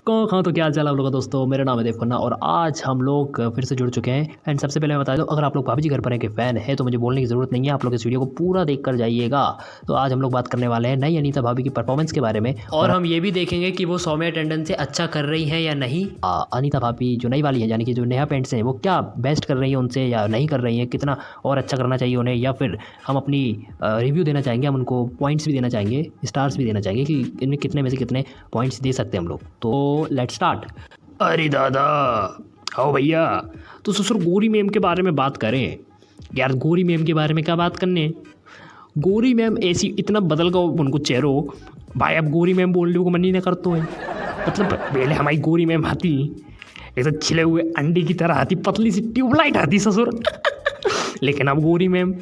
हाँ, तो क्या हाल चाल है आप लोगों का दोस्तों। मेरा नाम है देव खन्ना और आज हम लोग फिर से जुड़ चुके हैं। एंड सबसे पहले मैं बता दूं, अगर आप लोग भाभी जी घर पर हैं के फ़ैन है तो मुझे बोलने की ज़रूरत नहीं है, आप लोग इस वीडियो को पूरा देख कर जाइएगा। तो आज हम लोग बात करने वाले हैं नई अनीता भाभी की परफॉर्मेंस के बारे में और हम ये भी देखेंगे कि वो सौम्या टंडन से अच्छा कर रही हैं या नहीं। अनीता भाभी जो नई वाली है, यानी कि जो नेहा पेंट्स हैं, वो क्या बेस्ट कर रही है उनसे या नहीं कर रही है, कितना और अच्छा करना चाहिए उन्हें, या फिर हम अपनी रिव्यू देना चाहेंगे, हम उनको पॉइंट्स भी देना चाहेंगे, स्टार्स भी देना चाहेंगे कि इनमें कितने में से कितने पॉइंट्स दे सकते हैं हम लोग। तो लेट्स स्टार्ट। अरे दादा, आओ भैया। तो ससुर गोरी मैम के बारे में बात करें। यार गोरी मैम के बारे में क्या बात करने। गोरी मैम ऐसी इतना बदल गओ उनको चेहरो भाई, अब गोरी मैम बोलने को मन ही ना करतो है। मतलब पहले हमारी गोरी मैम आती ऐसे छिले हुए अंडे की तरह आती, पतली सी ट्यूबलाइट आती ससुर। लेकिन अब गोरी मैम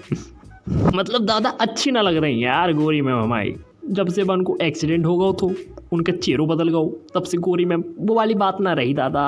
मतलब दादा अच्छी ना लग रही यार गोरी मैम हमारी। जब से उनको एक्सीडेंट हो गया तो उनका चेहरों बदल गया, तब से गोरी मैम वो वाली बात ना रही दादा।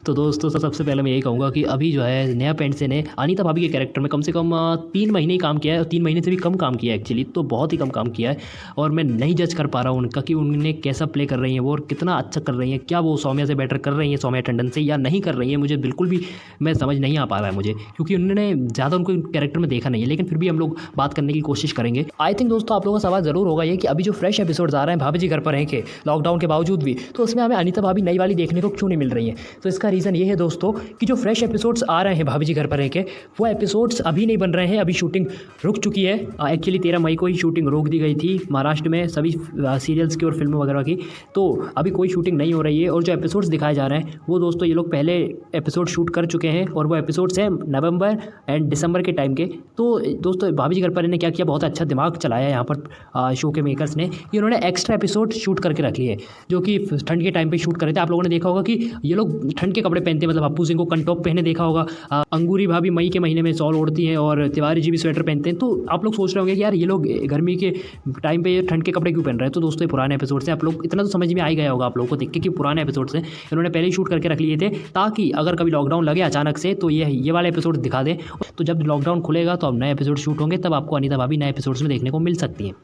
तो दोस्तों सबसे पहले मैं यही कहूँगा कि अभी जो है नेहा पेंडसे ने अनीता भाभी के कैरेक्टर में कम से कम 3 महीने ही काम किया है, और 3 महीने से भी कम काम किया है एक्चुअली, तो बहुत ही कम काम किया है। और मैं नहीं जज कर पा रहा हूँ उनका कि उन्होंने कैसा प्ले कर रही हैं वो और कितना अच्छा कर रही हैं। क्या वो सौम्या से बेटर कर रही हैं, सौम्या टंडन से, या नहीं कर रही हैं, मुझे बिल्कुल भी मैं समझ नहीं आ पा रहा है मुझे, क्योंकि उन्होंने ज़्यादा उनको कैरेक्टर में देखा नहीं है। लेकिन फिर भी हम लोग बात करने की कोशिश करेंगे। आई थिंक दोस्तों आप लोगों का सवाल ज़रूर होगा ये कि अभी जो फ्रेश एपिसोड्स आ रहे हैं भाभी जी घर पर हैं के लॉकडाउन के बावजूद भी, तो उसमें हमें अनीता भाभी नई वाली देखने को क्यों नहीं मिल रही है। तो इसका रीज़न ये है दोस्तों कि जो फ्रेश एपिसोड्स आ रहे हैं भाभी जी घर पर हैं के, वो एपिसोड्स अभी नहीं बन रहे हैं, अभी शूटिंग रुक चुकी है। एक्चुअली 13 मई को ही शूटिंग रोक दी गई थी महाराष्ट्र में सभी सीरियल्स की और फिल्मों वगैरह की, तो अभी कोई शूटिंग नहीं हो रही है। और जो एपिसोड्स दिखाए जा रहे हैं वो दोस्तों ये लोग पहले एपिसोड शूट कर चुके हैं, और वो एपिसोड्स हैं नवंबर एंड दिसंबर के टाइम के। तो दोस्तों भाभी जी घर पर ने क्या किया, बहुत अच्छा दिमाग चलाया है यहाँ पर शो के मेकर्स ने, कि उन्होंने एक्स्ट्रा एपिसोड शूट करके रख लिए जो कि ठंड के टाइम पे शूट करे थे। आप लोगों ने देखा होगा कि ये लोग ठंड के कपड़े पहनते हैं, मतलब अप्पू सिंह को कंटॉप पहने देखा होगा, अंगूरी भाभी मई के महीने में शॉल ओढ़ती हैं और तिवारी जी भी स्वेटर पहनते हैं। तो आप लोग सोच रहे होंगे कि यार ये लोग गर्मी के टाइम पे ठंड के कपड़े क्यों पहन रहे हैं। तो दोस्तों ये पुराने एपिसोड से आप लोग इतना तो समझ में आ ही गया होगा आप लोगों को देख के कि पुराने एपिसोड से इन्होंने पहले ही शूट करके रख लिए थे, ताकि अगर कभी लॉकडाउन लगे अचानक से तो ये वाले एपिसोड दिखा दें। तो जब लॉकडाउन खुलेगा तो अब नए एपिसोड शूट होंगे, तब आपको अनीता भाभी नए एपिसोड्स में देखने को मिल सकती हैं।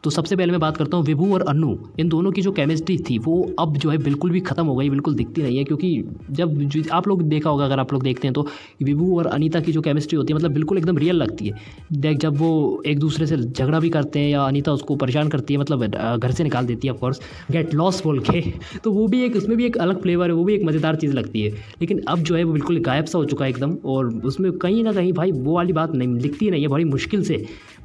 तो सबसे पहले मैं बात करता हूँ विभू और अन्नू, इन दोनों की जो केमिस्ट्री थी वो अब जो है बिल्कुल भी ख़त्म हो गई, बिल्कुल दिखती नहीं है। क्योंकि जब आप लोग देखा होगा, अगर आप लोग देखते हैं तो विभू और अनीता की जो केमिस्ट्री होती है मतलब बिल्कुल एकदम रियल लगती है। देख जब वो एक दूसरे से झगड़ा भी करते हैं या अनीता उसको परेशान करती है, मतलब घर से निकाल देती है ऑफकोर्स गेट लॉस बोल के, तो वो भी एक उसमें भी एक अलग फ्लेवर है, वो भी एक मज़ेदार चीज़ लगती है। लेकिन अब जो है वो बिल्कुल गायब सा हो चुका है एकदम, और उसमें कहीं ना कहीं भाई वो वाली बात नहीं दिखती नहीं है।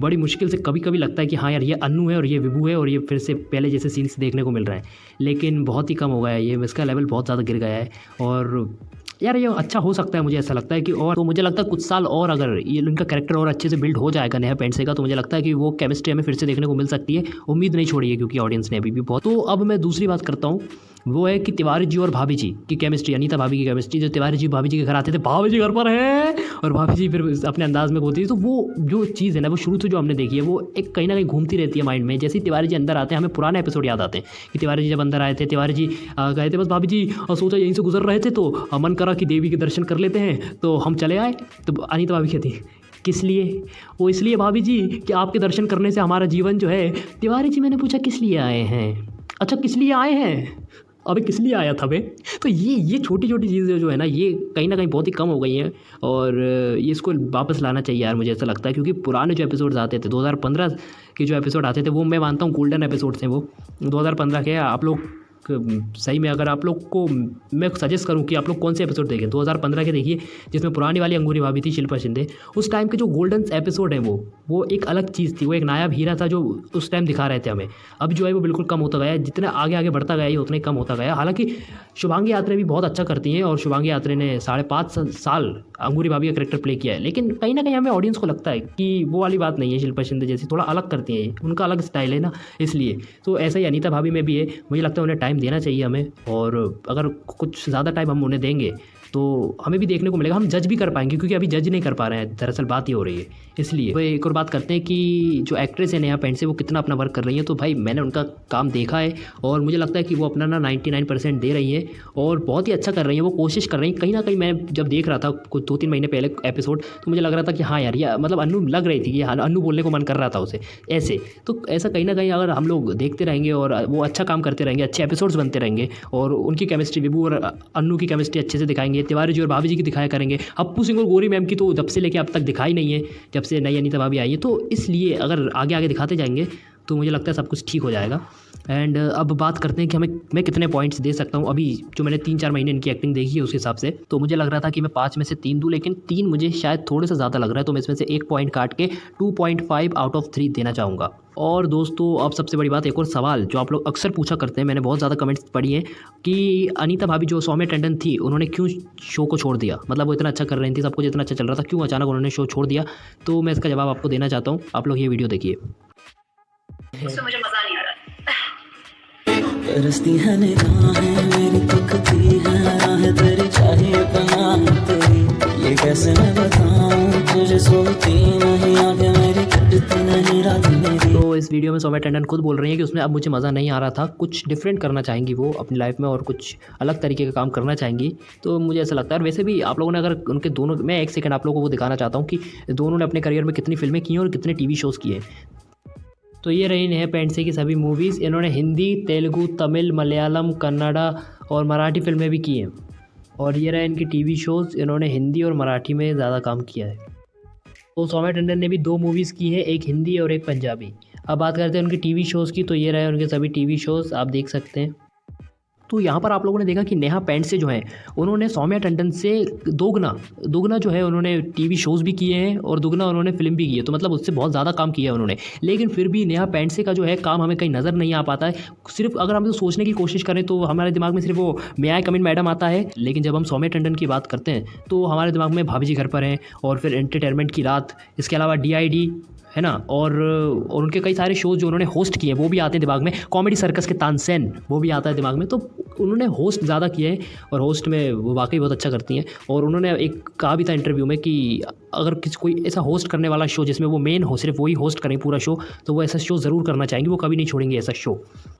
बड़ी मुश्किल से कभी कभी लगता है कि हाँ यार ये अन्नू है और ये विभू है और ये फिर से पहले जैसे सीन्स देखने को मिल रहे हैं, लेकिन बहुत ही कम हो गया है ये, इसका लेवल बहुत ज़्यादा गिर गया है। और यार ये अच्छा हो सकता है, मुझे ऐसा लगता है कि, और तो मुझे लगता है कुछ साल और अगर ये इनका कैरेक्टर और अच्छे से बिल्ड हो जाएगा नेहा पेंडसे का, तो मुझे लगता है कि वो केमिस्ट्री हमें फिर से देखने को मिल सकती है। उम्मीद नहीं छोड़ी है क्योंकि ऑडियंस ने अभी भी बहुत। तो अब मैं दूसरी बात करता हूँ, वो है कि तिवारी जी और भाभी जी की केमिस्ट्री, अनीता भाभी की केमिस्ट्री। जो तिवारी जी भाभी जी के घर आते थे, भाभी जी घर पर है, और भाभी जी फिर अपने अंदाज में बोलती थी, तो वो जो चीज़ है ना वो शुरू से जो हमने देखी है वो एक कहीं ना कहीं घूमती रहती है माइंड में। जैसे ही तिवारी जी अंदर आते हैं हमें पुराने एपिसोड याद आते हैं कि तिवारी जी जब अंदर आए थे, तिवारी जी गए थे बस भाभी जी सोचा यहीं से गुजर रहे थे तो मन करा कि देवी के दर्शन कर लेते हैं, तो हम चले आए। तो अनीता भाभी कहती किस लिए, वो इसलिए भाभी जी कि आपके दर्शन करने से हमारा जीवन जो है। तिवारी जी मैंने पूछा किस लिए आए हैं, अच्छा किस लिए आए हैं, अबे किस लिए आया था बे। तो ये छोटी छोटी चीज़ें जो है ना ये कहीं ना कहीं बहुत ही कम हो गई हैं, और ये इसको वापस लाना चाहिए यार, मुझे ऐसा लगता है। क्योंकि पुराने जो एपिसोड्स आते थे 2015 के जो एपिसोड आते थे वो मैं मानता हूँ गोल्डन एपिसोड्स हैं वो 2015 के। आप लोग सही में अगर आप लोग को मैं सजेस्ट करूं कि आप लोग कौन से एपिसोड देखें, 2015 के देखिए जिसमें पुरानी वाली अंगूरी भाभी थी शिल्पा शिंदे। उस टाइम के जो गोल्डन एपिसोड हैं वो एक अलग चीज़ थी, वो एक नायाब हीरा था जो उस टाइम दिखा रहे थे हमें। अब जो है वो बिल्कुल कम होता गया है, जितना आगे आगे बढ़ता गया ये उतना ही कम होता गया। हालांकि शुभांगी यात्रा भी बहुत अच्छा करती हैं, और शुभांगी यात्रा ने 5.5 साल अंगूरी भाभी का करेक्टर प्ले किया है, लेकिन कहीं ना कहीं हमें ऑडियंस को लगता है कि वो वाली बात नहीं है, शिल्पा शिंदे जैसी थोड़ा अलग करती हैं, उनका अलग स्टाइल है ना, इसलिए। तो ऐसा ही अनीता भाभी में भी है, मुझे लगता है उन्हें टाइम देना चाहिए हमें, और अगर कुछ ज़्यादा टाइम हम उन्हें देंगे तो हमें भी देखने को मिलेगा, हम जज भी कर पाएंगे क्योंकि अभी जज नहीं कर पा रहे हैं, दरअसल बात ये हो रही है। इसलिए वो एक और बात करते हैं कि जो एक्ट्रेस है नेहा पेंडसे वो कितना अपना वर्क कर रही है। तो भाई मैंने उनका काम देखा है और मुझे लगता है कि वो अपना ना 99% दे रही है और बहुत ही अच्छा कर रही है, वो कोशिश कर रही है। कहीं ना कहीं मैं जब देख रहा था कुछ 2-3 महीने पहले एपिसोड, तो मुझे लग रहा था कि हाँ यार, ये मतलब अन्नू लग रही थी कि हाँ अन्नू बोलने को मन कर रहा था उसे ऐसे। तो ऐसा कहीं ना कहीं अगर हम लोग देखते रहेंगे और वो अच्छा काम करते रहेंगे, अच्छे एपिसोड्स बनते रहेंगे और उनकी केमिस्ट्री, विभू और अन्नू की केमिस्ट्री अच्छे से दिखाएंगे, तिवारी जी और भाभी जी की दिखाया करेंगे, अप्पू सिंह और गौरी मैम की तो जब से लेके अब तक दिखाई नहीं है, जब से नई अनीता भाभी आई है। तो इसलिए अगर आगे आगे दिखाते जाएंगे तो मुझे लगता है सब कुछ ठीक हो जाएगा। एंड अब बात करते हैं कि मैं कितने पॉइंट्स दे सकता हूँ। अभी जो मैंने 3-4 महीने इनकी एक्टिंग देखी है उस हिसाब से तो मुझे लग रहा था कि मैं 5 में से 3 दूँ, लेकिन 3 मुझे शायद थोड़े से ज़्यादा लग रहा है, तो मैं इसमें से 1 पॉइंट काट के 2.5 आउट ऑफ 3 देना चाहूँगा। और दोस्तों अब सबसे बड़ी बात, एक और सवाल जो आप लोग अक्सर पूछा करते हैं, मैंने बहुत ज़्यादा कमेंट्स पढ़ी हैं कि अनीता भाभी जो सौम्या टंडन थी उन्होंने क्यों शो को छोड़ दिया। मतलब वो इतना अच्छा कर रही थी, सब कुछ इतना अच्छा चल रहा था, क्यों अचानक उन्होंने शो छोड़ दिया। तो मैं इसका जवाब आपको देना चाहता हूँ, आप लोग ये वीडियो देखिए। उसमें मुझे मज़ा नहीं आ रहा। तरसती है निगाहें मेरी, दुखती है राहें तेरी, चाहिए पनाह तेरी, ये कैसे मैं बताऊं तुझे, सोती नहीं आंखें मेरी, कटती नहीं रात मेरी। तो इस वीडियो में सौम्या टंडन खुद बोल रही है कि उसमें अब मुझे मज़ा नहीं आ रहा था, कुछ डिफरेंट करना चाहेंगी वो अपनी लाइफ में और कुछ अलग तरीके का काम करना चाहेंगी। तो मुझे ऐसा लगता है। और वैसे भी आप लोगों ने अगर उनके दोनों, मैं एक सेकंड आप लोगों को दिखाना चाहता हूँ कि दोनों ने अपने करियर में कितनी फिल्में की हैं और कितने टीवी शोज़ किए हैं। तो ये रही नेहा पेंडसे की सभी मूवीज़। इन्होंने हिंदी, तेलुगु, तमिल, मलयालम, कन्नड़ा और मराठी फिल्में भी की हैं। और ये रहे इनकी टीवी शोज़, इन्होंने हिंदी और मराठी में ज़्यादा काम किया है। तो सौम्या टंडन ने भी 2 मूवीज़ की हैं, एक हिंदी और एक पंजाबी। अब बात करते हैं उनकी टीवी शोज़ की, तो ये रहे उनके सभी टीवी शोज़, आप देख सकते हैं। तो यहाँ पर आप लोगों ने देखा कि नेहा पेंडसे जो हैं उन्होंने सौम्या टंडन से दोगुना जो है उन्होंने टीवी शोज़ भी किए हैं और दुगना उन्होंने फिल्म भी की है, तो मतलब उससे बहुत ज़्यादा काम किया है उन्होंने। लेकिन फिर भी नेहा पेंडसे का जो है काम हमें कहीं नज़र नहीं आ पाता है। सिर्फ अगर हम तो सोचने की कोशिश करें तो हमारे दिमाग में सिर्फ वो मे आई कम इन मैडम आता है, लेकिन जब हम सौम्या टंडन की बात करते हैं तो हमारे दिमाग में भाभी जी घर पर हैं और फिर एंटरटेनमेंट की रात, इसके अलावा DID है ना, और उनके कई सारे शोज़ जो उन्होंने होस्ट किए हैं वो भी आते हैं दिमाग में। कॉमेडी सर्कस के तानसेन वो भी आता है दिमाग में। तो उन्होंने होस्ट ज़्यादा किए हैं और होस्ट में वो वाकई बहुत अच्छा करती हैं। और उन्होंने एक कहा भी था इंटरव्यू में कि अगर कोई ऐसा होस्ट करने वाला शो जिसमें वो मेन हो, सिर्फ वही होस्ट करें पूरा शो, तो वो ऐसा शो ज़रूर करना चाहेंगे, वो कभी नहीं छोड़ेंगे ऐसा शो।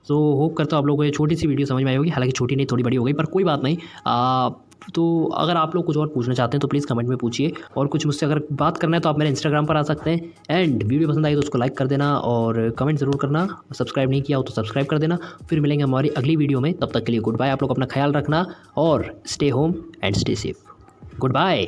तो होप करता हूँ आप लोगों को ये छोटी सी वीडियो समझ में आई होगी। हालांकि छोटी नहीं, थोड़ी बड़ी हो गई, पर कोई बात नहीं। तो अगर आप लोग कुछ और पूछना चाहते हैं तो प्लीज़ कमेंट में पूछिए, और कुछ मुझसे अगर बात करना है तो आप मेरे इंस्टाग्राम पर आ सकते हैं। एंड वीडियो पसंद आई तो उसको लाइक कर देना और कमेंट ज़रूर करना, सब्सक्राइब नहीं किया हो तो सब्सक्राइब कर देना। फिर मिलेंगे हमारी अगली वीडियो में, तब तक के लिए गुड बाय। आप लोग अपना ख्याल रखना और stay home and stay safe. Good bye.